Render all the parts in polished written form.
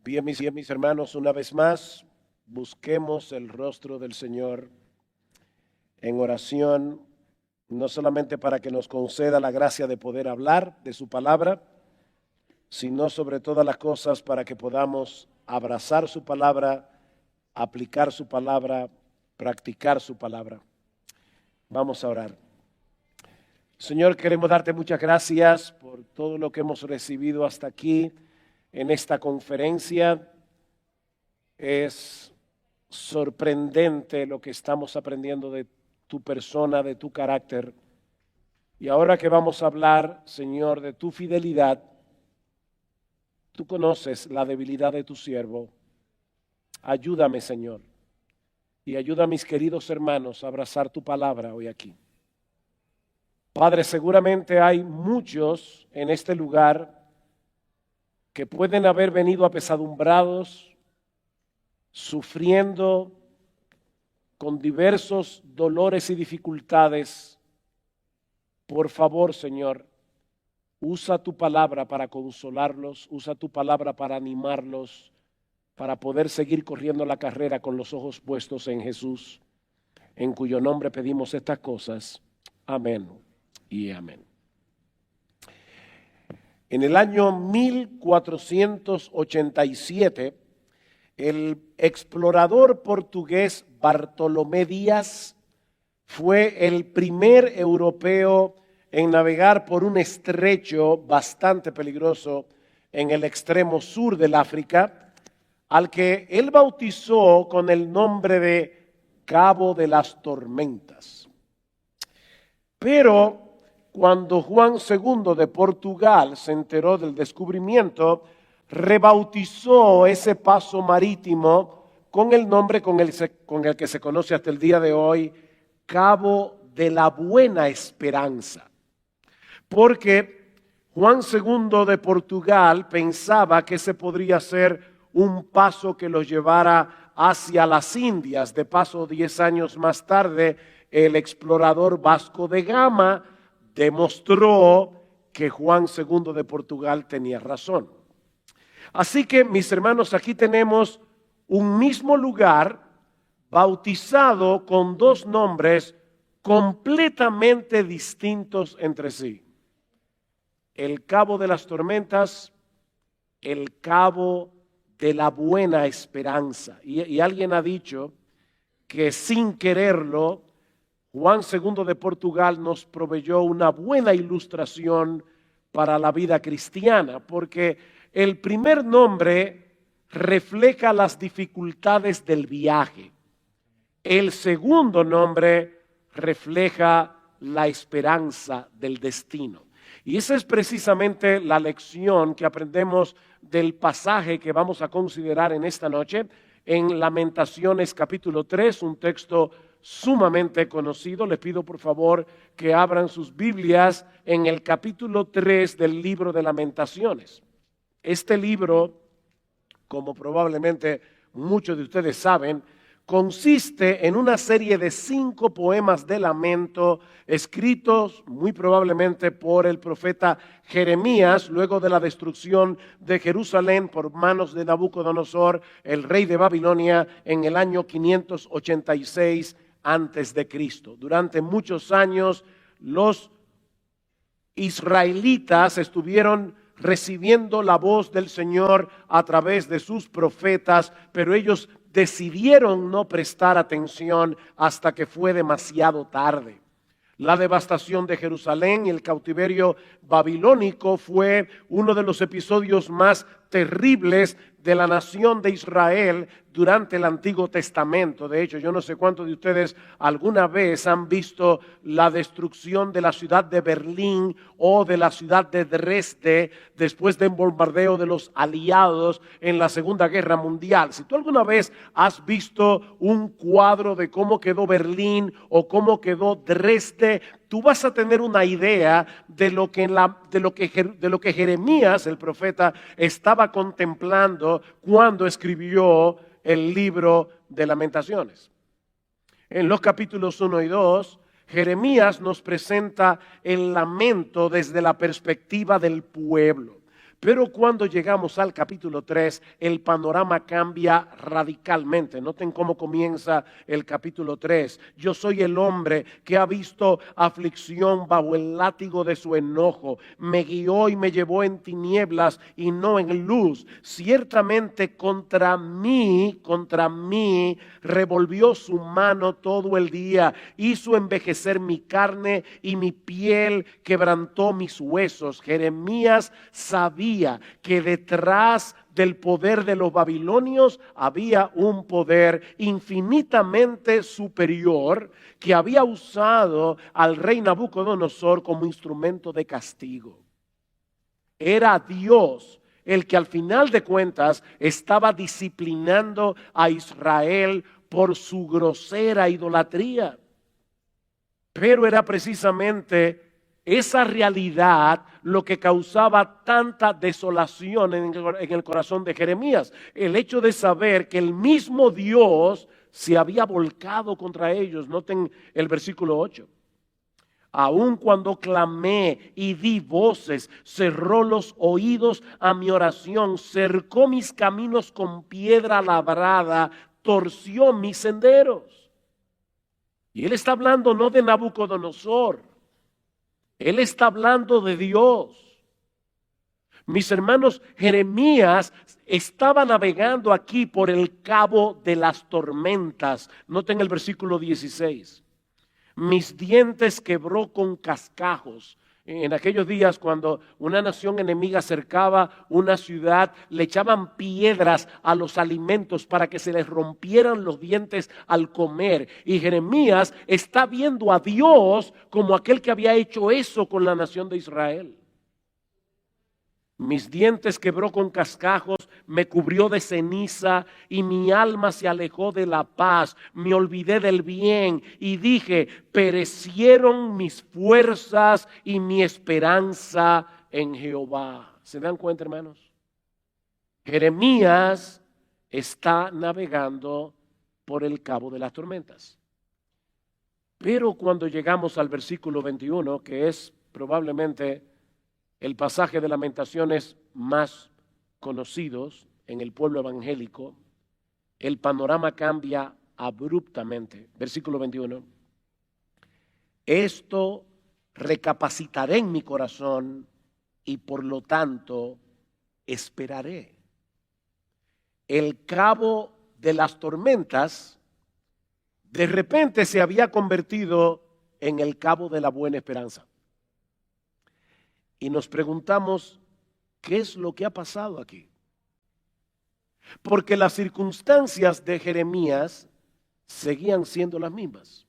Bien, mis hermanos, una vez más, busquemos el rostro del Señor en oración, no solamente para que nos conceda la gracia de poder hablar de su palabra, sino sobre todas las cosas para que podamos abrazar su palabra, aplicar su palabra, practicar su palabra. Vamos a orar. Señor, queremos darte muchas gracias por todo lo que hemos recibido hasta aquí en esta conferencia. Es sorprendente lo que estamos aprendiendo de tu persona, de tu carácter. Y ahora que vamos a hablar, Señor, de tu fidelidad, tú conoces la debilidad de tu siervo. Ayúdame, Señor, y ayuda a mis queridos hermanos a abrazar tu palabra hoy aquí. Padre, seguramente hay muchos en este lugar que pueden haber venido apesadumbrados, sufriendo con diversos dolores y dificultades. Por favor, Señor, usa tu palabra para consolarlos, usa tu palabra para animarlos, para poder seguir corriendo la carrera con los ojos puestos en Jesús, en cuyo nombre pedimos estas cosas. Amén y amén. En el año 1487, el explorador portugués Bartolomé Díaz fue el primer europeo en navegar por un estrecho bastante peligroso en el extremo sur del África, al que él bautizó con el nombre de Cabo de las Tormentas. Pero cuando Juan II de Portugal se enteró del descubrimiento, rebautizó ese paso marítimo con el nombre con el que se conoce hasta el día de hoy, Cabo de la Buena Esperanza. Porque Juan II de Portugal pensaba que ese podría ser un paso que los llevara hacia las Indias. De paso, 10 años más tarde, el explorador Vasco de Gama demostró que Juan II de Portugal tenía razón. Así que, mis hermanos, aquí tenemos un mismo lugar bautizado con dos nombres completamente distintos entre sí. El Cabo de las Tormentas, el Cabo de la Buena Esperanza. Y alguien ha dicho que sin quererlo, Juan II de Portugal nos proveyó una buena ilustración para la vida cristiana, porque el primer nombre refleja las dificultades del viaje. El segundo nombre refleja la esperanza del destino. Y esa es precisamente la lección que aprendemos del pasaje que vamos a considerar en esta noche en Lamentaciones capítulo 3, un texto sumamente conocido. Les pido por favor que abran sus Biblias en el capítulo 3 del libro de Lamentaciones. Este libro, como probablemente muchos de ustedes saben, consiste en una serie de 5 poemas de lamento escritos muy probablemente por el profeta Jeremías luego de la destrucción de Jerusalén por manos de Nabucodonosor, el rey de Babilonia, en el año 586 antes de Cristo. Durante muchos años los israelitas estuvieron recibiendo la voz del Señor a través de sus profetas, pero ellos decidieron no prestar atención hasta que fue demasiado tarde. La devastación de Jerusalén y el cautiverio babilónico fue uno de los episodios más terribles de la nación de Israel durante el Antiguo Testamento. De hecho, yo no sé cuántos de ustedes alguna vez han visto la destrucción de la ciudad de Berlín o de la ciudad de Dresde después del bombardeo de los aliados en la Segunda Guerra Mundial. Si tú alguna vez has visto un cuadro de cómo quedó Berlín o cómo quedó Dresde, tú vas a tener una idea de lo que Jeremías, el profeta, estaba contemplando cuando escribió el libro de Lamentaciones. En los capítulos 1 y 2, Jeremías nos presenta el lamento desde la perspectiva del pueblo. Pero cuando llegamos al capítulo 3, el panorama cambia radicalmente. Noten cómo comienza el capítulo 3. Yo soy el hombre que ha visto aflicción bajo el látigo de su enojo. Me guió y me llevó en tinieblas y no en luz. Ciertamente contra mí revolvió su mano todo el día. Hizo envejecer mi carne y mi piel quebrantó mis huesos. Jeremías sabía que detrás del poder de los babilonios había un poder infinitamente superior que había usado al rey Nabucodonosor como instrumento de castigo. Era Dios el que al final de cuentas estaba disciplinando a Israel por su grosera idolatría. Pero era precisamente esa realidad lo que causaba tanta desolación en el corazón de Jeremías. El hecho de saber que el mismo Dios se había volcado contra ellos. Noten el versículo 8. Aun cuando clamé y di voces, cerró los oídos a mi oración, cercó mis caminos con piedra labrada, torció mis senderos. Y él está hablando no de Nabucodonosor. Él está hablando de Dios. Mis hermanos, Jeremías estaba navegando aquí por el cabo de las tormentas. Noten el versículo 16. Mis dientes quebró con cascajos. En aquellos días, cuando una nación enemiga cercaba una ciudad, le echaban piedras a los alimentos para que se les rompieran los dientes al comer. Y Jeremías está viendo a Dios como aquel que había hecho eso con la nación de Israel. Mis dientes quebró con cascajos, me cubrió de ceniza y mi alma se alejó de la paz. Me olvidé del bien y dije, perecieron mis fuerzas y mi esperanza en Jehová. ¿Se dan cuenta, hermanos? Jeremías está navegando por el cabo de las tormentas. Pero cuando llegamos al versículo 21, que es probablemente el pasaje de Lamentaciones más conocidos en el pueblo evangélico, el panorama cambia abruptamente. Versículo 21. Esto recapacitaré en mi corazón y por lo tanto esperaré. El cabo de las tormentas de repente se había convertido en el cabo de la buena esperanza. Y nos preguntamos, ¿qué es lo que ha pasado aquí? Porque las circunstancias de Jeremías seguían siendo las mismas.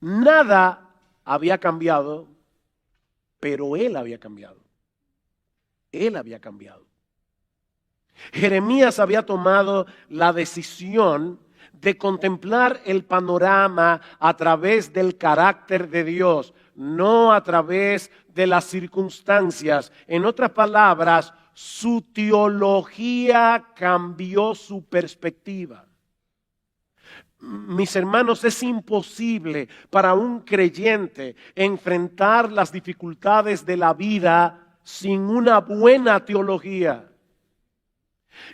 Nada había cambiado, pero él había cambiado. Él había cambiado. Jeremías había tomado la decisión de contemplar el panorama a través del carácter de Dios, no a través de las circunstancias. En otras palabras, su teología cambió su perspectiva. Mis hermanos, es imposible para un creyente enfrentar las dificultades de la vida sin una buena teología.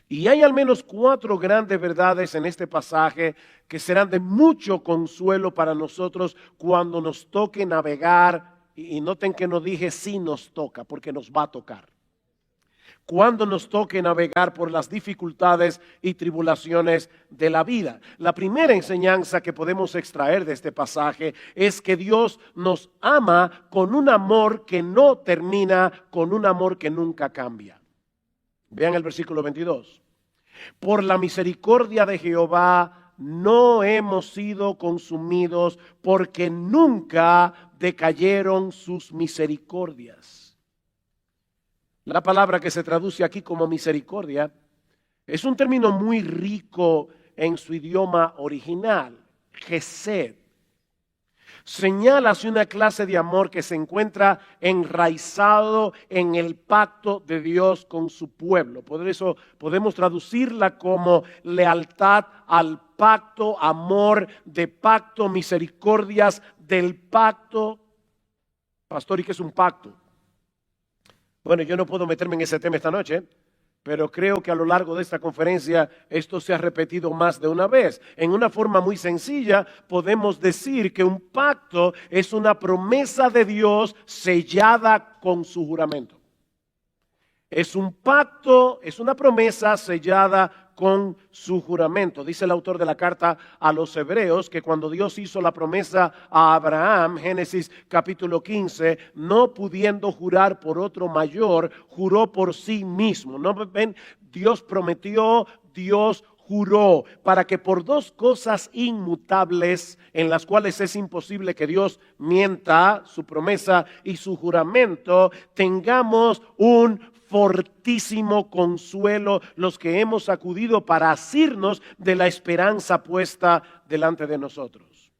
Y hay al menos 4 grandes verdades en este pasaje que serán de mucho consuelo para nosotros cuando nos toque navegar. Y noten que no dije si nos toca, porque nos va a tocar. Cuando nos toque navegar por las dificultades y tribulaciones de la vida. La primera enseñanza que podemos extraer de este pasaje es que Dios nos ama con un amor que no termina, con un amor que nunca cambia. Vean el versículo 22. Por la misericordia de Jehová no hemos sido consumidos, porque nunca decayeron sus misericordias. La palabra que se traduce aquí como misericordia es un término muy rico en su idioma original, Gesed. Señala hacia una clase de amor que se encuentra enraizado en el pacto de Dios con su pueblo. Por eso podemos traducirla como lealtad al pacto, amor de pacto, misericordias del pacto. Pastor, ¿y qué es un pacto? Bueno, yo no puedo meterme en ese tema esta noche, pero creo que a lo largo de esta conferencia esto se ha repetido más de una vez. En una forma muy sencilla podemos decir que un pacto es una promesa de Dios sellada con su juramento. Es un pacto, es una promesa sellada con su juramento. Dice el autor de la carta a los Hebreos que cuando Dios hizo la promesa a Abraham, Génesis capítulo 15, no pudiendo jurar por otro mayor, juró por sí mismo. ¿No ven? Dios prometió, Dios juró, para que por dos cosas inmutables en las cuales es imposible que Dios mienta, su promesa y su juramento, tengamos un fortísimo consuelo los que hemos acudido para asirnos de la esperanza puesta delante de nosotros.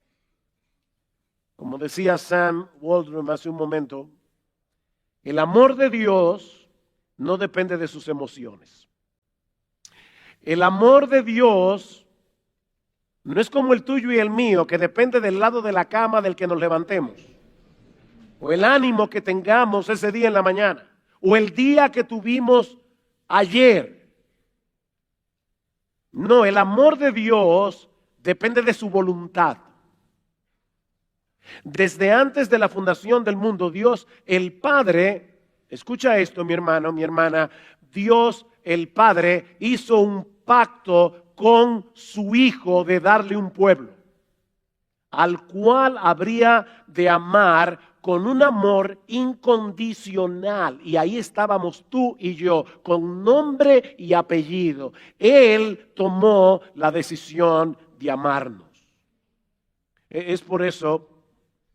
Como decía Sam Waldron hace un momento, el amor de Dios no depende de sus emociones. El amor de Dios no es como el tuyo y el mío, que depende del lado de la cama del que nos levantemos, o el ánimo que tengamos ese día en la mañana, o el día que tuvimos ayer. No, el amor de Dios depende de su voluntad. Desde antes de la fundación del mundo, Dios el Padre, escucha esto mi hermano, mi hermana, Dios el Padre hizo un pacto con su Hijo de darle un pueblo, al cual habría de amar con un amor incondicional. Y ahí estábamos tú y yo, con nombre y apellido. Él tomó la decisión de amarnos. Es por eso,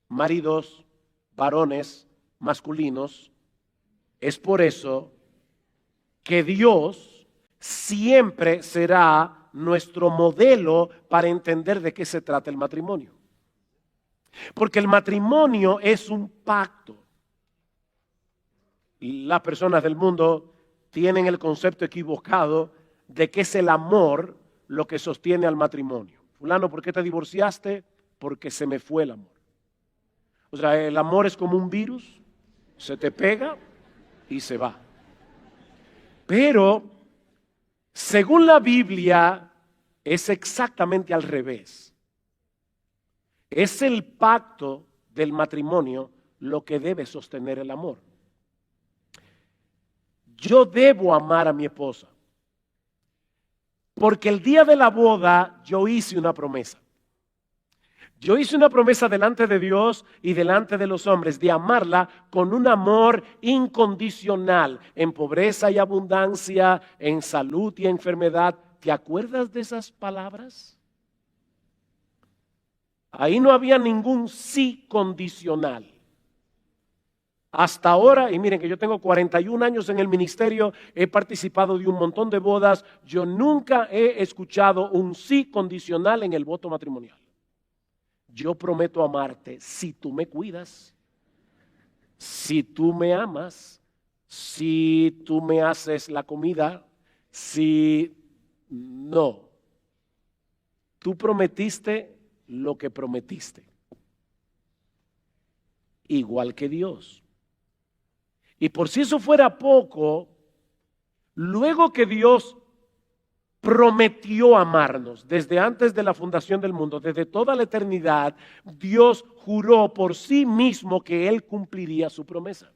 maridos, varones, masculinos, es por eso que Dios siempre será nuestro modelo para entender de qué se trata el matrimonio. Porque el matrimonio es un pacto. Las personas del mundo tienen el concepto equivocado de que es el amor lo que sostiene al matrimonio. Fulano, ¿por qué te divorciaste? Porque se me fue el amor. O sea, el amor es como un virus, se te pega y se va. Pero, según la Biblia, es exactamente al revés. Es el pacto del matrimonio lo que debe sostener el amor. Yo debo amar a mi esposa, porque el día de la boda yo hice una promesa. Yo hice una promesa delante de Dios y delante de los hombres de amarla con un amor incondicional, en pobreza y abundancia, en salud y enfermedad. ¿Te acuerdas de esas palabras? Ahí no había ningún sí condicional. Hasta ahora, y miren que yo tengo 41 años en el ministerio, he participado de un montón de bodas, yo nunca he escuchado un sí condicional en el voto matrimonial. Yo prometo amarte si tú me cuidas, si tú me amas, si tú me haces la comida, si no. Tú prometiste lo que prometiste, igual que Dios. Y por si eso fuera poco, luego que Dios prometió amarnos desde antes de la fundación del mundo, desde toda la eternidad, Dios juró por sí mismo que Él cumpliría su promesa.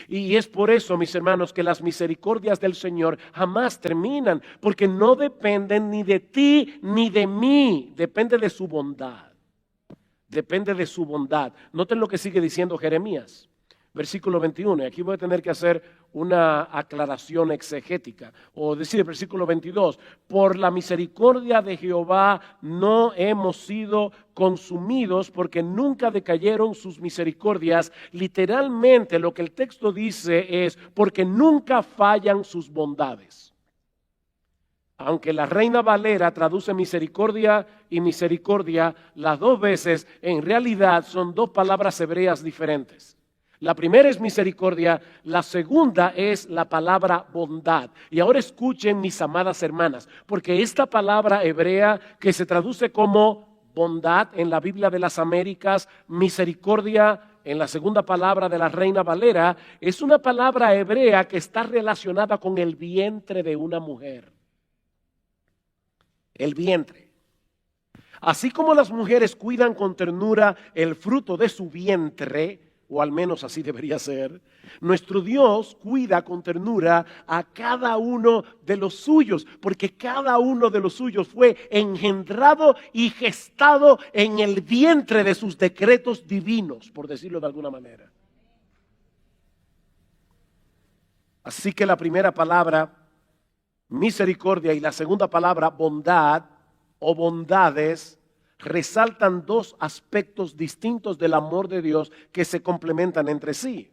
Y es por eso, mis hermanos, que las misericordias del Señor jamás terminan, porque no dependen ni de ti ni de mí, depende de su bondad. Depende de su bondad. Noten lo que sigue diciendo Jeremías, versículo 21. Aquí voy a tener que hacer una aclaración exegética, o decir el versículo 22, por la misericordia de Jehová no hemos sido consumidos porque nunca decayeron sus misericordias. Literalmente lo que el texto dice es porque nunca fallan sus bondades. Aunque la Reina Valera traduce misericordia y misericordia, las dos veces en realidad son dos palabras hebreas diferentes. La primera es misericordia, la segunda es la palabra bondad. Y ahora escuchen, mis amadas hermanas, porque esta palabra hebrea que se traduce como bondad en la Biblia de las Américas, misericordia en la segunda palabra de la Reina Valera, es una palabra hebrea que está relacionada con el vientre de una mujer. El vientre. Así como las mujeres cuidan con ternura el fruto de su vientre, o al menos así debería ser, nuestro Dios cuida con ternura a cada uno de los suyos, porque cada uno de los suyos fue engendrado y gestado en el vientre de sus decretos divinos, por decirlo de alguna manera. Así que la primera palabra, misericordia, y la segunda palabra, bondad o bondades, resaltan dos aspectos distintos del amor de Dios que se complementan entre sí.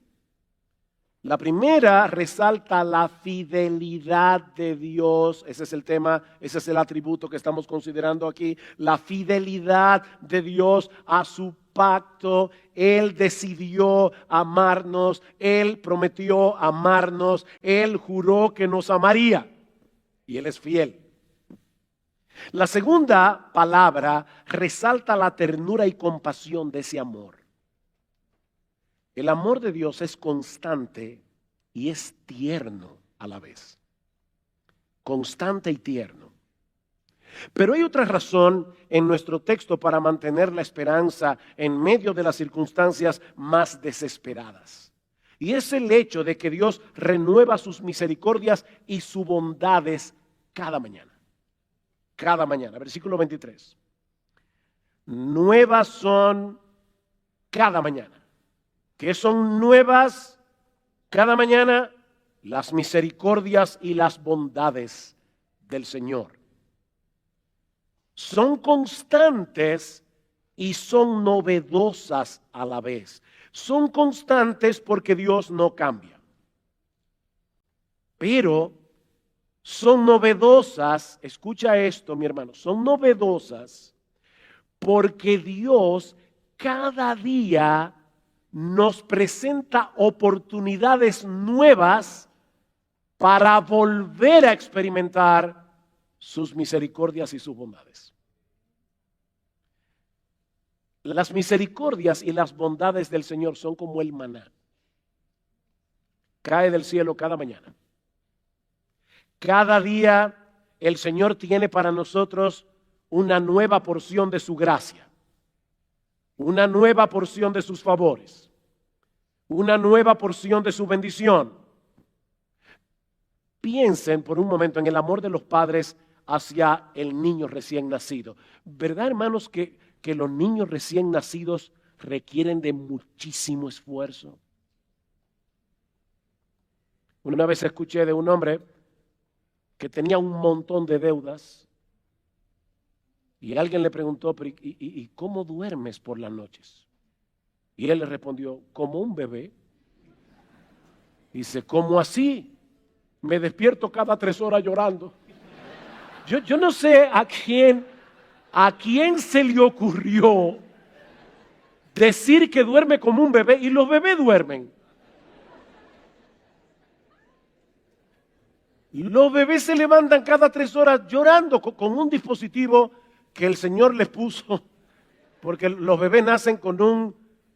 La primera resalta la fidelidad de Dios. Ese es el tema, ese es el atributo que estamos considerando aquí. La fidelidad de Dios a su pacto. Él decidió amarnos, Él prometió amarnos, Él juró que nos amaría y Él es fiel. La segunda palabra resalta la ternura y compasión de ese amor. El amor de Dios es constante y es tierno a la vez. Constante y tierno. Pero hay otra razón en nuestro texto para mantener la esperanza en medio de las circunstancias más desesperadas. Y es el hecho de que Dios renueva sus misericordias y sus bondades cada mañana. Cada mañana, versículo 23. Nuevas son cada mañana. ¿Qué son nuevas cada mañana? Las misericordias y las bondades del Señor. Son constantes y son novedosas a la vez. Son constantes porque Dios no cambia. Pero son novedosas, escucha esto, mi hermano, son novedosas porque Dios cada día nos presenta oportunidades nuevas para volver a experimentar sus misericordias y sus bondades. Las misericordias y las bondades del Señor son como el maná. Cae del cielo cada mañana. Cada día el Señor tiene para nosotros una nueva porción de su gracia, una nueva porción de sus favores, una nueva porción de su bendición. Piensen por un momento en el amor de los padres hacia el niño recién nacido. ¿Verdad, hermanos, que los niños recién nacidos requieren de muchísimo esfuerzo? Una vez escuché de un hombre que tenía un montón de deudas y alguien le preguntó, ¿y cómo duermes por las noches? Y él le respondió, como un bebé. Dice, ¿cómo así? Me despierto cada 3 horas llorando. Yo no sé a quién se le ocurrió decir que duerme como un bebé, y los bebés duermen. Los bebés se levantan cada 3 horas llorando con un dispositivo que el Señor les puso, porque los bebés nacen con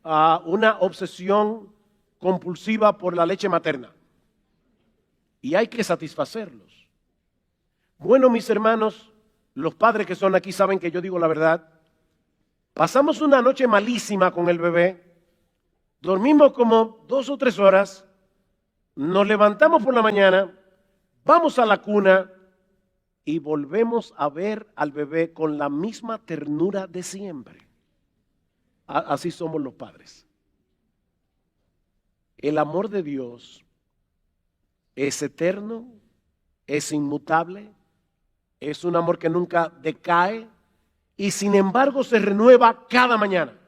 una obsesión compulsiva por la leche materna. Y hay que satisfacerlos. Bueno, mis hermanos, los padres que son aquí saben que yo digo la verdad. Pasamos una noche malísima con el bebé, dormimos como 2 o 3 horas, nos levantamos por la mañana, vamos a la cuna y volvemos a ver al bebé con la misma ternura de siempre. Así somos los padres. El amor de Dios es eterno, es inmutable, es un amor que nunca decae y sin embargo se renueva cada mañana.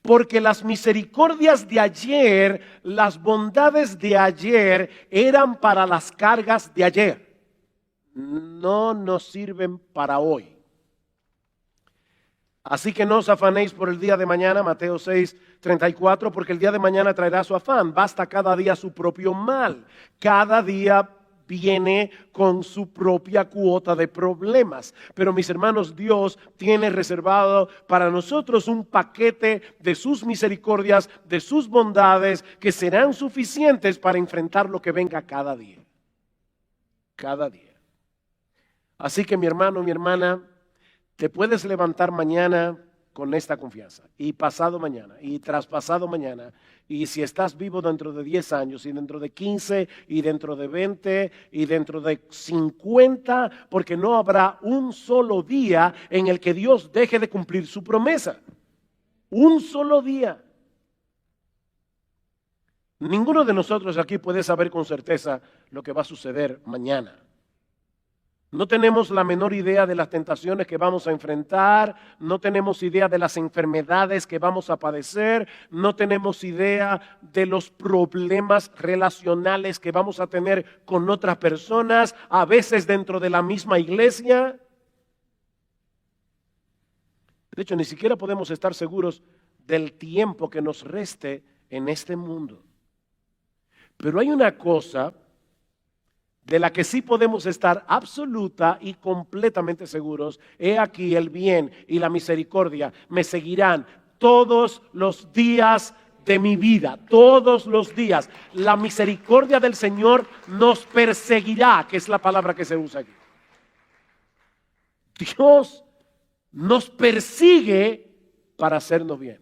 Porque las misericordias de ayer, las bondades de ayer eran para las cargas de ayer. No nos sirven para hoy. Así que no os afanéis por el día de mañana, Mateo 6:34, porque el día de mañana traerá su afán. Basta cada día su propio mal. Cada día viene con su propia cuota de problemas. Pero mis hermanos, Dios tiene reservado para nosotros un paquete de sus misericordias, de sus bondades, que serán suficientes para enfrentar lo que venga cada día. Cada día. Así que mi hermano, mi hermana, te puedes levantar mañana con esta confianza, y pasado mañana, y traspasado mañana, y si estás vivo dentro de 10 años, y dentro de 15, y dentro de 20, y dentro de 50, porque no habrá un solo día en el que Dios deje de cumplir su promesa. Un solo día. Ninguno de nosotros aquí puede saber con certeza lo que va a suceder mañana. No tenemos la menor idea de las tentaciones que vamos a enfrentar, no tenemos idea de las enfermedades que vamos a padecer, no tenemos idea de los problemas relacionales que vamos a tener con otras personas, a veces dentro de la misma iglesia. De hecho, ni siquiera podemos estar seguros del tiempo que nos reste en este mundo. Pero hay una cosa de la que sí podemos estar absoluta y completamente seguros. He aquí el bien y la misericordia me seguirán todos los días de mi vida, todos los días. La misericordia del Señor nos perseguirá, que es la palabra que se usa aquí. Dios nos persigue para hacernos bien.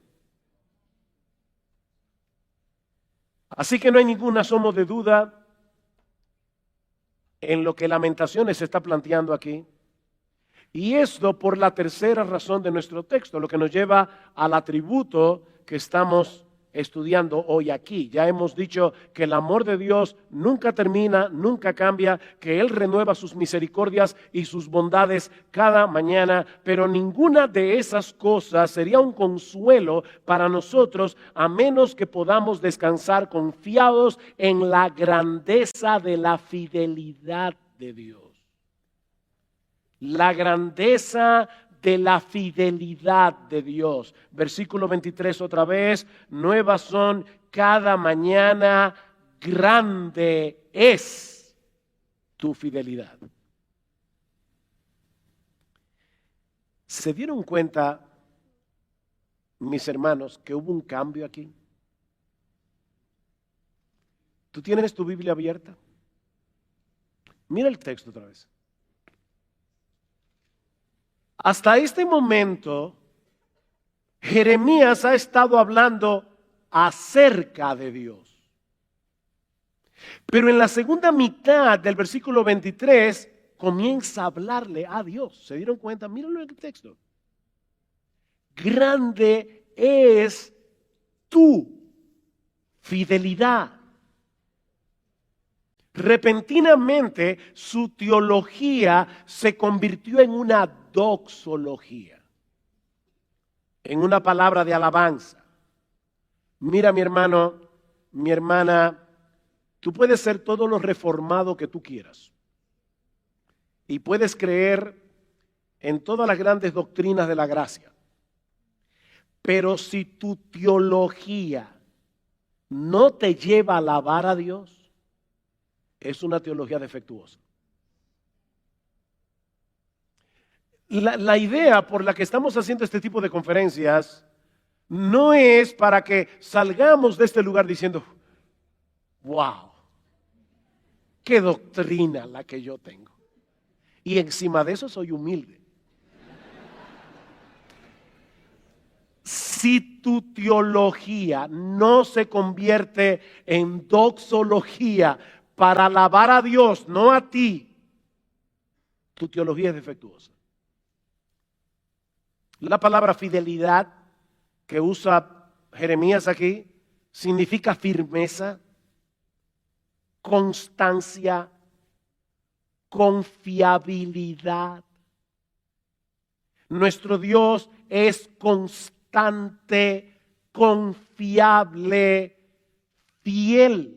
Así que no hay ningún asomo de duda en lo que Lamentaciones se está planteando aquí. Y esto por la tercera razón de nuestro texto, lo que nos lleva al atributo que estamos estudiando hoy aquí. Ya hemos dicho que el amor de Dios nunca termina, nunca cambia, que Él renueva sus misericordias y sus bondades cada mañana, pero ninguna de esas cosas sería un consuelo para nosotros a menos que podamos descansar confiados en la grandeza de la fidelidad de Dios. La grandeza de la fidelidad de Dios. Versículo 23 otra vez, nuevas son cada mañana, grande es tu fidelidad. ¿Se dieron cuenta, mis hermanos, que hubo un cambio aquí? ¿Tú tienes tu Biblia abierta? Mira el texto otra vez. Hasta este momento, Jeremías ha estado hablando acerca de Dios. Pero en la segunda mitad del versículo 23 comienza a hablarle a Dios. ¿Se dieron cuenta? Mírenlo en el texto. Grande es tu fidelidad. Repentinamente su teología se convirtió en una doxología, en una palabra de alabanza. Mira, mi hermano, mi hermana, tú puedes ser todo lo reformado que tú quieras y puedes creer en todas las grandes doctrinas de la gracia, pero si tu teología no te lleva a alabar a Dios, es una teología defectuosa. La idea por la que estamos haciendo este tipo de conferencias no es para que salgamos de este lugar diciendo, wow, qué doctrina la que yo tengo. Y encima de eso soy humilde. Si tu teología no se convierte en doxología para alabar a Dios, no a ti, tu teología es defectuosa. La palabra fidelidad que usa Jeremías aquí significa firmeza, constancia, confiabilidad. Nuestro Dios es constante, confiable, fiel.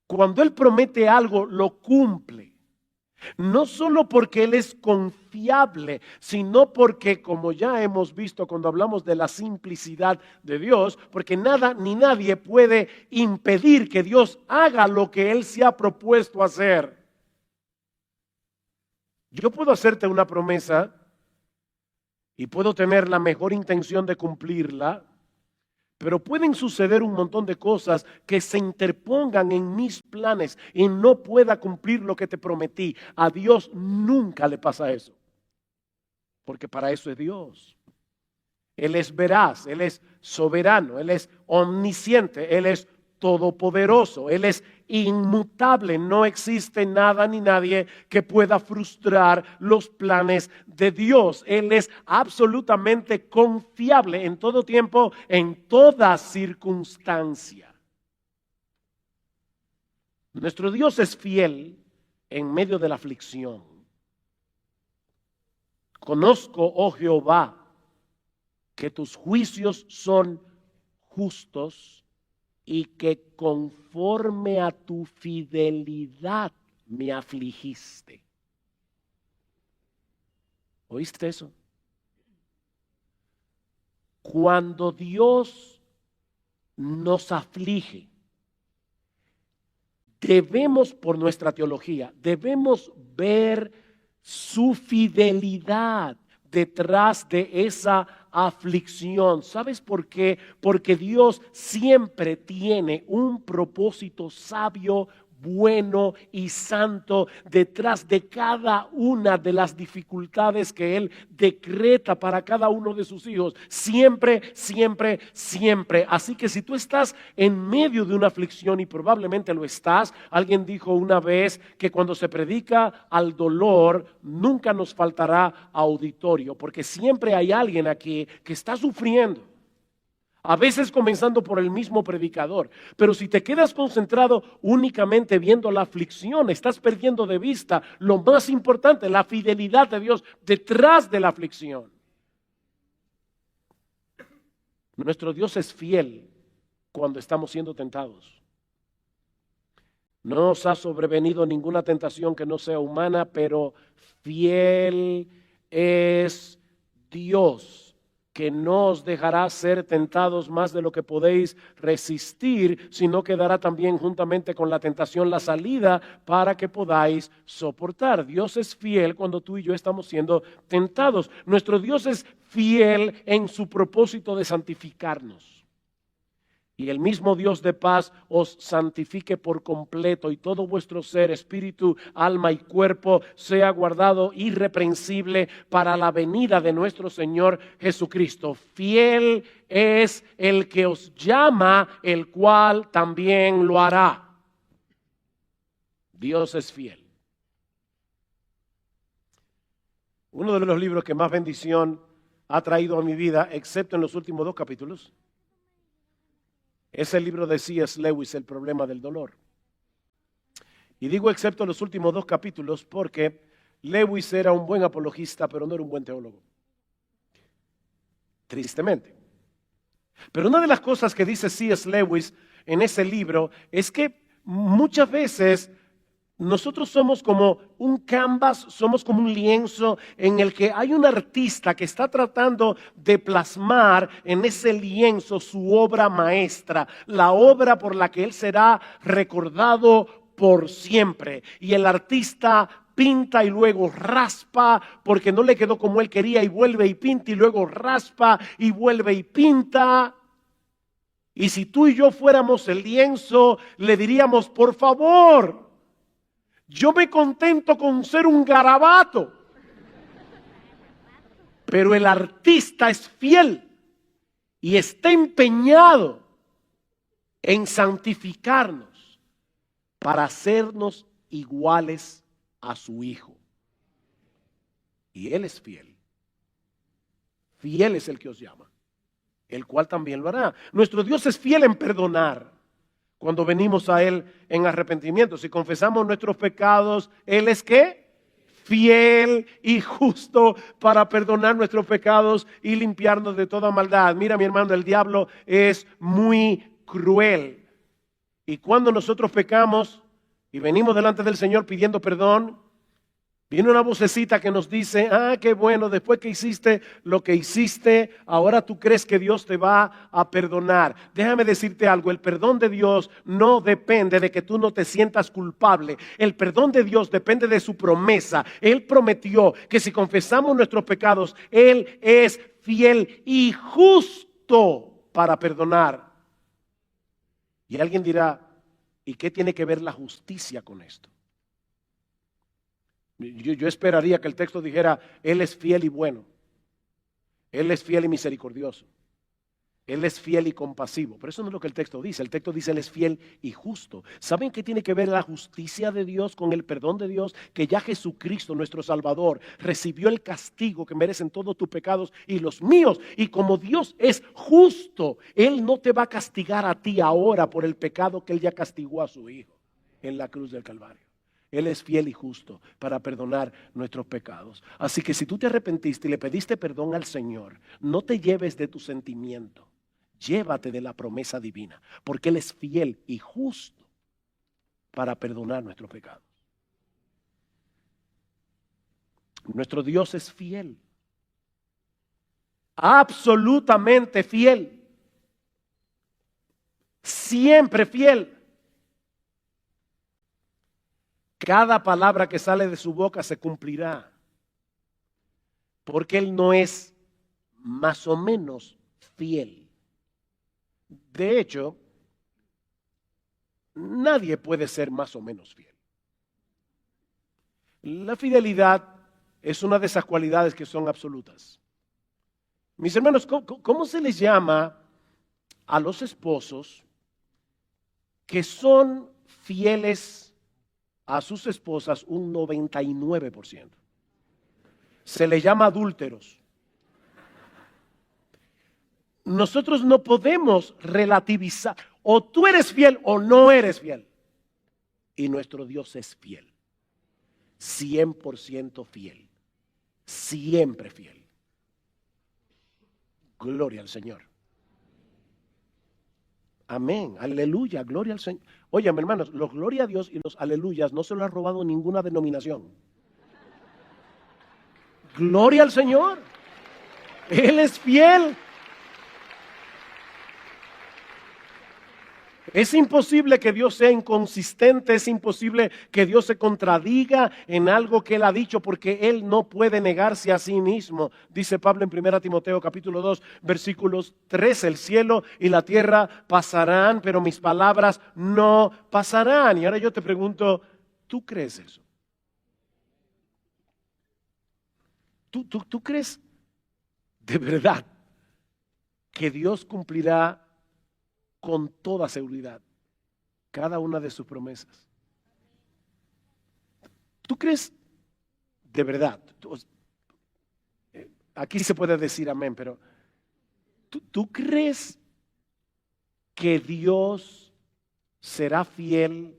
Cuando Él promete algo, lo cumple. No solo porque Él es confiable, sino porque, como ya hemos visto cuando hablamos de la simplicidad de Dios, porque nada ni nadie puede impedir que Dios haga lo que Él se ha propuesto hacer. Yo puedo hacerte una promesa y puedo tener la mejor intención de cumplirla, pero pueden suceder un montón de cosas que se interpongan en mis planes y no pueda cumplir lo que te prometí. A Dios nunca le pasa eso, porque para eso es Dios. Él es veraz, Él es soberano, Él es omnisciente, Él es todopoderoso, Él es inmutable. No existe nada ni nadie que pueda frustrar los planes de Dios. Él es absolutamente confiable en todo tiempo, en toda circunstancia. Nuestro Dios es fiel en medio de la aflicción. Conozco, oh Jehová, que tus juicios son justos y que conforme a tu fidelidad me afligiste. ¿Oíste eso? Cuando Dios nos aflige, debemos, por nuestra teología, debemos ver su fidelidad detrás de esa aflicción. ¿Sabes por qué? Porque Dios siempre tiene un propósito sabio, bueno y santo detrás de cada una de las dificultades que Él decreta para cada uno de sus hijos. Siempre, siempre, siempre. Así que si tú estás en medio de una aflicción, y probablemente lo estás, alguien dijo una vez que cuando se predica al dolor, nunca nos faltará auditorio, porque siempre hay alguien aquí que está sufriendo. A veces comenzando por el mismo predicador. Pero si te quedas concentrado únicamente viendo la aflicción, estás perdiendo de vista lo más importante, la fidelidad de Dios detrás de la aflicción. Nuestro Dios es fiel cuando estamos siendo tentados. No nos ha sobrevenido ninguna tentación que no sea humana, pero fiel es Dios, que no os dejará ser tentados más de lo que podéis resistir, sino que dará también juntamente con la tentación la salida para que podáis soportar. Dios es fiel cuando tú y yo estamos siendo tentados. Nuestro Dios es fiel en su propósito de santificarnos. Y el mismo Dios de paz os santifique por completo, y todo vuestro ser, espíritu, alma y cuerpo sea guardado irreprensible para la venida de nuestro Señor Jesucristo. Fiel es el que os llama, el cual también lo hará. Dios es fiel. Uno de los libros que más bendición ha traído a mi vida, excepto en los últimos 2 capítulos, es el libro de C.S. Lewis, El problema del dolor. Y digo excepto los últimos 2 capítulos porque Lewis era un buen apologista, pero no era un buen teólogo. Tristemente. Pero una de las cosas que dice C.S. Lewis en ese libro es que muchas veces nosotros somos como un canvas, somos como un lienzo en el que hay un artista que está tratando de plasmar en ese lienzo su obra maestra, la obra por la que él será recordado por siempre. Y el artista pinta y luego raspa porque no le quedó como él quería, y vuelve y pinta y luego raspa y vuelve y pinta. Y si tú y yo fuéramos el lienzo, le diríamos: por favor, yo me contento con ser un garabato. Pero el artista es fiel y está empeñado en santificarnos para hacernos iguales a su Hijo. Y Él es fiel. Fiel es el que os llama, el cual también lo hará. Nuestro Dios es fiel en perdonar. Cuando venimos a Él en arrepentimiento, si confesamos nuestros pecados, Él es ¿qué? Fiel y justo para perdonar nuestros pecados y limpiarnos de toda maldad. Mira, mi hermano, el diablo es muy cruel. Y cuando nosotros pecamos y venimos delante del Señor pidiendo perdón, Viene una vocecita que nos dice, qué bueno, después que hiciste lo que hiciste, ahora tú crees que Dios te va a perdonar. Déjame decirte algo, el perdón de Dios no depende de que tú no te sientas culpable. El perdón de Dios depende de su promesa. Él prometió que si confesamos nuestros pecados, Él es fiel y justo para perdonar. Y alguien dirá, ¿y qué tiene que ver la justicia con esto? Yo esperaría que el texto dijera, Él es fiel y bueno. Él es fiel y misericordioso. Él es fiel y compasivo. Pero eso no es lo que el texto dice. El texto dice, Él es fiel y justo. ¿Saben qué tiene que ver la justicia de Dios con el perdón de Dios? Que ya Jesucristo, nuestro Salvador, recibió el castigo que merecen todos tus pecados y los míos. Y como Dios es justo, Él no te va a castigar a ti ahora por el pecado que Él ya castigó a su Hijo en la cruz del Calvario. Él es fiel y justo para perdonar nuestros pecados. Así que si tú te arrepentiste y le pediste perdón al Señor, no te lleves de tu sentimiento. Llévate de la promesa divina, porque Él es fiel y justo para perdonar nuestros pecados. Nuestro Dios es fiel. Absolutamente fiel. Siempre fiel. Cada palabra que sale de su boca se cumplirá, porque Él no es más o menos fiel. De hecho, nadie puede ser más o menos fiel. La fidelidad es una de esas cualidades que son absolutas. Mis hermanos, ¿cómo se les llama a los esposos que son fieles a sus esposas un 99%? Se les llama adúlteros. Nosotros no podemos relativizar. O tú eres fiel o no eres fiel. Y nuestro Dios es fiel. 100% fiel. Siempre fiel. Gloria al Señor. Amén, aleluya, gloria al Señor. Oye, mis hermanos, los gloria a Dios y los aleluyas no se lo ha robado ninguna denominación. Gloria al Señor. Él es fiel. Es imposible que Dios sea inconsistente, es imposible que Dios se contradiga en algo que Él ha dicho, porque Él no puede negarse a sí mismo. Dice Pablo en 1 Timoteo capítulo 2, versículos 13, el cielo y la tierra pasarán, pero mis palabras no pasarán. Y ahora yo te pregunto, ¿tú crees eso? ¿Tú crees de verdad que Dios cumplirá con toda seguridad cada una de sus promesas? ¿Tú crees de verdad? Aquí se puede decir amén, pero ¿tú crees que Dios será fiel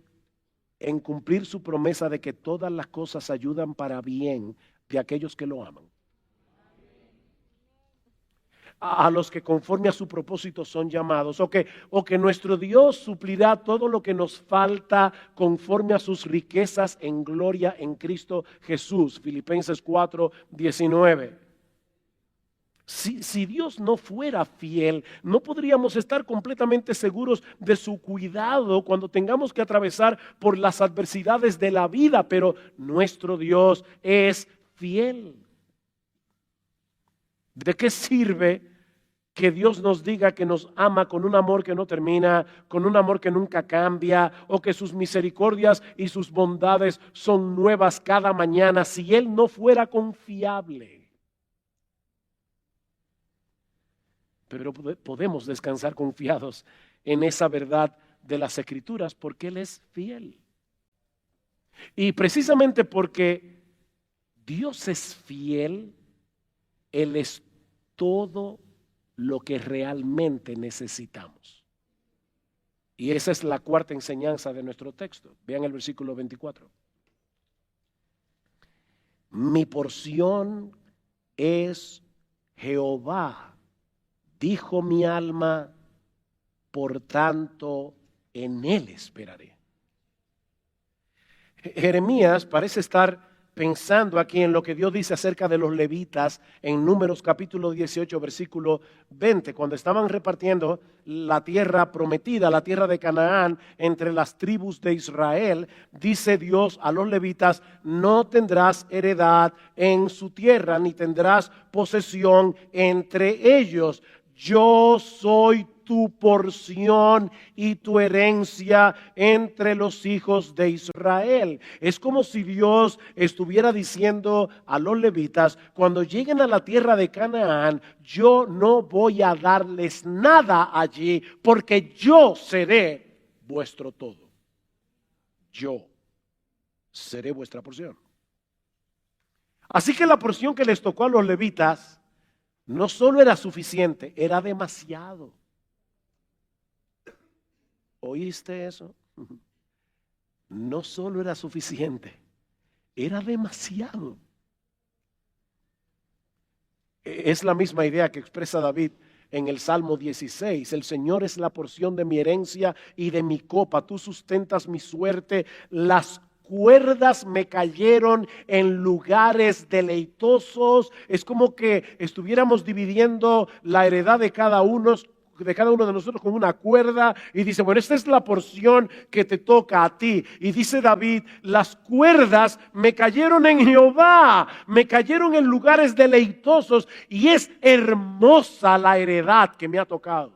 en cumplir su promesa de que todas las cosas ayudan para bien de aquellos que lo aman? A los que conforme a su propósito son llamados, o que nuestro Dios suplirá todo lo que nos falta conforme a sus riquezas en gloria en Cristo Jesús. Filipenses 4:19. Si Dios no fuera fiel, no podríamos estar completamente seguros de su cuidado cuando tengamos que atravesar por las adversidades de la vida, pero nuestro Dios es fiel. ¿De qué sirve que Dios nos diga que nos ama con un amor que no termina, con un amor que nunca cambia, o que sus misericordias y sus bondades son nuevas cada mañana, si Él no fuera confiable? Pero podemos descansar confiados en esa verdad de las Escrituras porque Él es fiel. Y precisamente porque Dios es fiel, Él es todo lo que realmente necesitamos. Y esa es la cuarta enseñanza de nuestro texto. Vean el versículo 24. Mi porción es Jehová, dijo mi alma, por tanto en Él esperaré. Jeremías parece estar pensando aquí en lo que Dios dice acerca de los levitas en Números capítulo 18, versículo 20, cuando estaban repartiendo la tierra prometida, la tierra de Canaán, entre las tribus de Israel, dice Dios a los levitas: no tendrás heredad en su tierra, ni tendrás posesión entre ellos. Yo soy tu porción y tu herencia entre los hijos de Israel. Es como si Dios estuviera diciendo a los levitas: cuando lleguen a la tierra de Canaán, yo no voy a darles nada allí, porque yo seré vuestro todo. Yo seré vuestra porción. Así que la porción que les tocó a los levitas no solo era suficiente, era demasiado. ¿Oíste eso? No solo era suficiente, era demasiado. Es la misma idea que expresa David en el Salmo 16. El Señor es la porción de mi herencia y de mi copa. Tú sustentas mi suerte. Las cuerdas me cayeron en lugares deleitosos. Es como que estuviéramos dividiendo la heredad de cada uno de nosotros con una cuerda, y dice: bueno, esta es la porción que te toca a ti. Y dice David: las cuerdas me cayeron en Jehová, me cayeron en lugares deleitosos, y es hermosa la heredad que me ha tocado.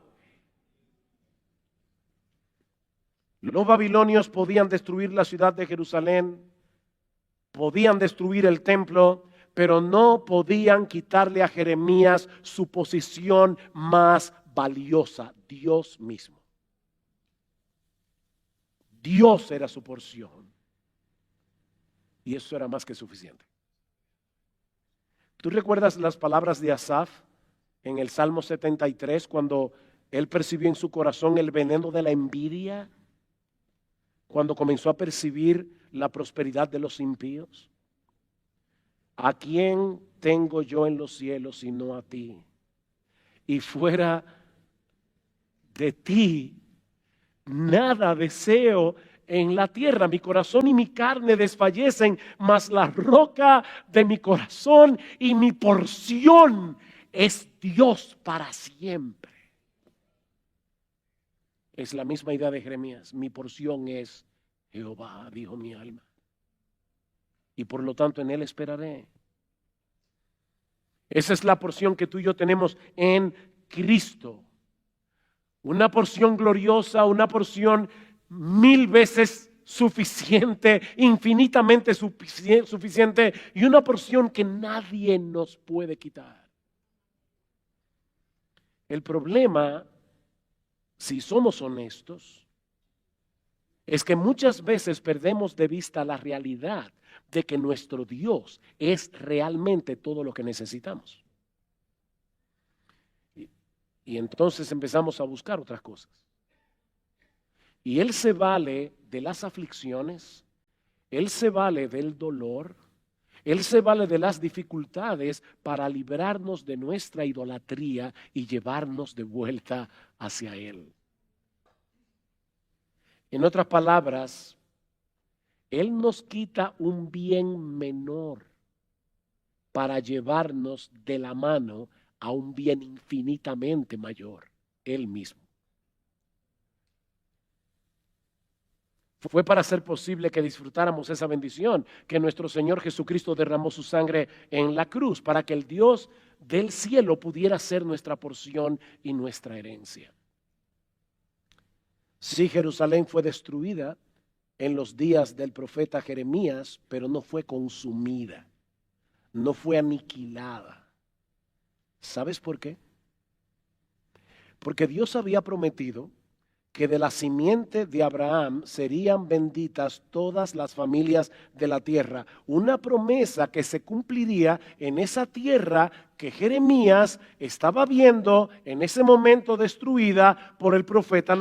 Los babilonios podían destruir la ciudad de Jerusalén, podían destruir el templo, pero no podían quitarle a Jeremías su posición más valiosa: Dios mismo. Dios era su porción, y eso era más que suficiente. ¿Tú recuerdas las palabras de Asaf en el Salmo 73 cuando él percibió en su corazón el veneno de la envidia? Cuando comenzó a percibir la prosperidad de los impíos. ¿A quién tengo yo en los cielos sino a ti? Y fuera de ti nada deseo en la tierra. Mi corazón y mi carne desfallecen, mas la roca de mi corazón y mi porción es Dios para siempre. Es la misma idea de Jeremías: mi porción es Jehová, dijo mi alma, y por lo tanto en él esperaré. Esa es la porción que tú y yo tenemos en Cristo. Una porción gloriosa, una porción 1000 veces suficiente, infinitamente suficiente, y una porción que nadie nos puede quitar. El problema, si somos honestos, es que muchas veces perdemos de vista la realidad de que nuestro Dios es realmente todo lo que necesitamos. Y entonces empezamos a buscar otras cosas. Y Él se vale de las aflicciones, Él se vale del dolor, Él se vale de las dificultades para librarnos de nuestra idolatría y llevarnos de vuelta hacia Él. En otras palabras, Él nos quita un bien menor para llevarnos de la mano a un bien infinitamente mayor, Él mismo. Fue para hacer posible que disfrutáramos esa bendición que nuestro Señor Jesucristo derramó su sangre en la cruz, para que el Dios del cielo pudiera ser nuestra porción y nuestra herencia. Sí, Jerusalén fue destruida en los días del profeta Jeremías, pero no fue consumida, no fue aniquilada. ¿Sabes por qué? Porque Dios había prometido que de la simiente de Abraham serían benditas todas las familias de la tierra. Una promesa que se cumpliría en esa tierra que Jeremías estaba viendo en ese momento destruida por el profeta,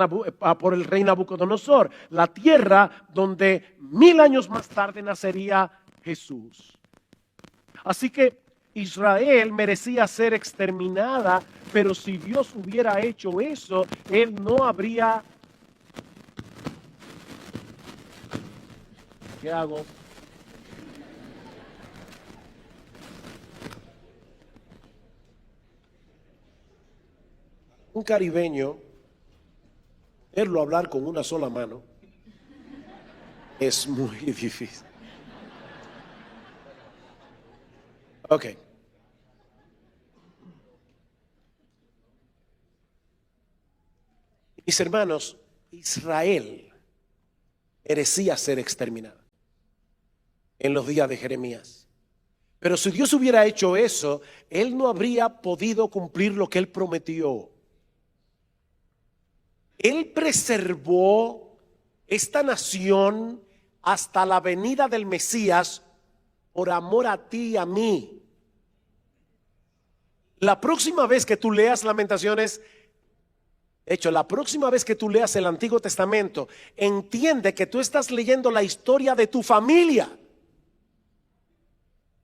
por el rey Nabucodonosor. La tierra donde 1000 años más tarde nacería Jesús. Así que Israel merecía ser exterminada, pero si Dios hubiera hecho eso, Él no habría... ¿Qué hago? Un caribeño, verlo hablar con una sola mano es muy difícil. Ok. Mis hermanos, Israel merecía ser exterminada en los días de Jeremías. Pero si Dios hubiera hecho eso, Él no habría podido cumplir lo que Él prometió. Él preservó esta nación hasta la venida del Mesías por amor a ti y a mí. La próxima vez que tú leas Lamentaciones, de hecho, la próxima vez que tú leas el Antiguo Testamento, entiende que tú estás leyendo la historia de tu familia.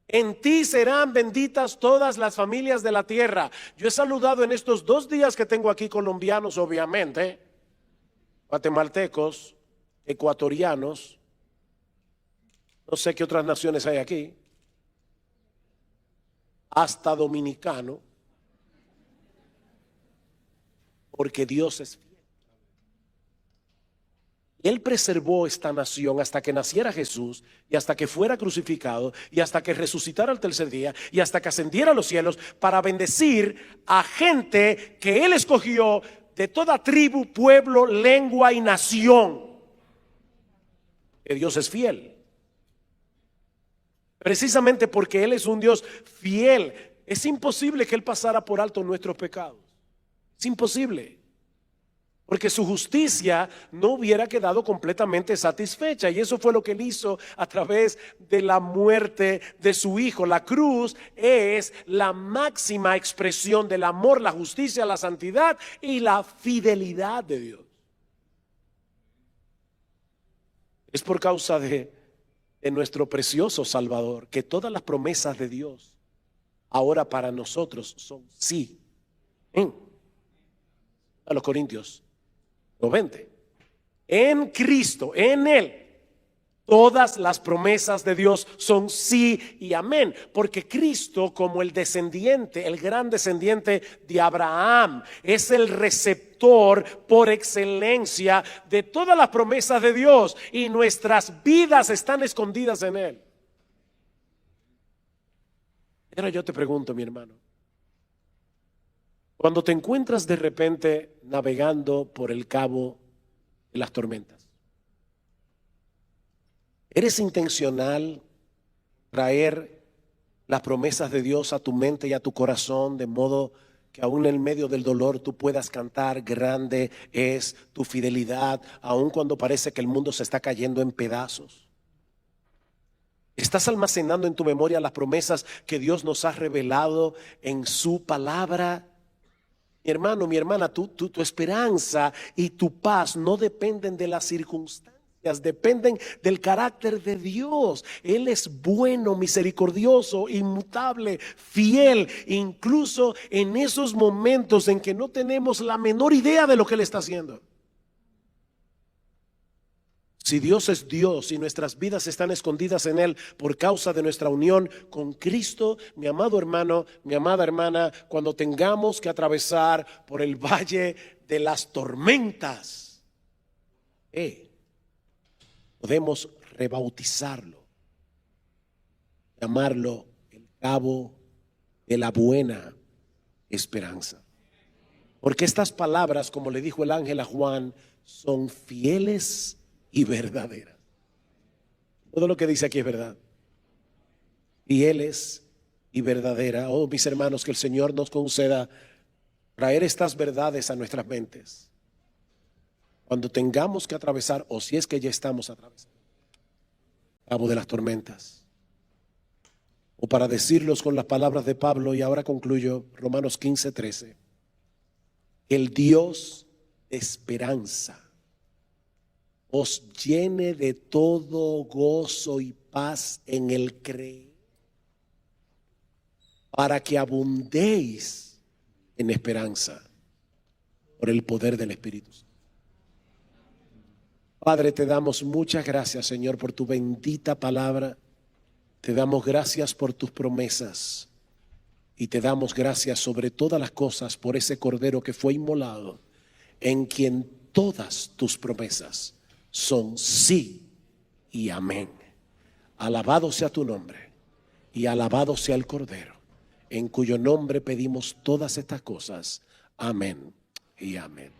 En ti serán benditas todas las familias de la tierra. Yo he saludado en estos 2 días que tengo aquí colombianos, obviamente, guatemaltecos, ecuatorianos, no sé qué otras naciones hay aquí, hasta dominicano, porque Dios es fiel. Él preservó esta nación hasta que naciera Jesús y hasta que fuera crucificado y hasta que resucitara al tercer día y hasta que ascendiera a los cielos para bendecir a gente que Él escogió de toda tribu, pueblo, lengua y nación. Que Dios es fiel. Precisamente porque Él es un Dios fiel, es imposible que Él pasara por alto nuestros pecados. Es imposible. Porque su justicia no hubiera quedado completamente satisfecha. Y eso fue lo que Él hizo a través de la muerte de su Hijo. La cruz es la máxima expresión del amor, la justicia, la santidad y la fidelidad de Dios. Es por causa de nuestro precioso Salvador que todas las promesas de Dios ahora para nosotros son sí. A los Corintios 20. En Cristo, en Él, todas las promesas de Dios son sí y amén. Porque Cristo, como el descendiente, el gran descendiente de Abraham, es el receptor por excelencia de todas las promesas de Dios. Y nuestras vidas están escondidas en Él. Ahora yo te pregunto, mi hermano. Cuando te encuentras de repente navegando por el cabo de las tormentas, ¿eres intencional traer las promesas de Dios a tu mente y a tu corazón de modo que aún en medio del dolor tú puedas cantar grande es tu fidelidad, aun cuando parece que el mundo se está cayendo en pedazos? ¿Estás almacenando en tu memoria las promesas que Dios nos ha revelado en su palabra? Mi hermano, mi hermana, tu esperanza y tu paz no dependen de las circunstancias, dependen del carácter de Dios. Él es bueno, misericordioso, inmutable, fiel, incluso en esos momentos en que no tenemos la menor idea de lo que Él está haciendo. Si Dios es Dios y nuestras vidas están escondidas en Él por causa de nuestra unión con Cristo, mi amado hermano, mi amada hermana, cuando tengamos que atravesar por el valle de las tormentas, podemos rebautizarlo, llamarlo el cabo de la buena esperanza. Porque estas palabras, como le dijo el ángel a Juan, son fieles y verdadera. Todo lo que dice aquí es verdad. Fieles y verdadera. Oh, mis hermanos, que el Señor nos conceda traer estas verdades a nuestras mentes cuando tengamos que atravesar, o si es que ya estamos atravesando, el cabo de las tormentas. O para decirlos con las palabras de Pablo, y ahora concluyo, Romanos 15:13. El Dios de esperanza os llene de todo gozo y paz en el creer, para que abundéis en esperanza por el poder del Espíritu Santo. Padre, te damos muchas gracias, Señor, por tu bendita palabra. Te damos gracias por tus promesas Y te damos gracias sobre todas las cosas por ese Cordero que fue inmolado, en quien todas tus promesas son sí y amén. Alabado sea tu nombre y alabado sea el Cordero, en cuyo nombre pedimos todas estas cosas. Amén y amén.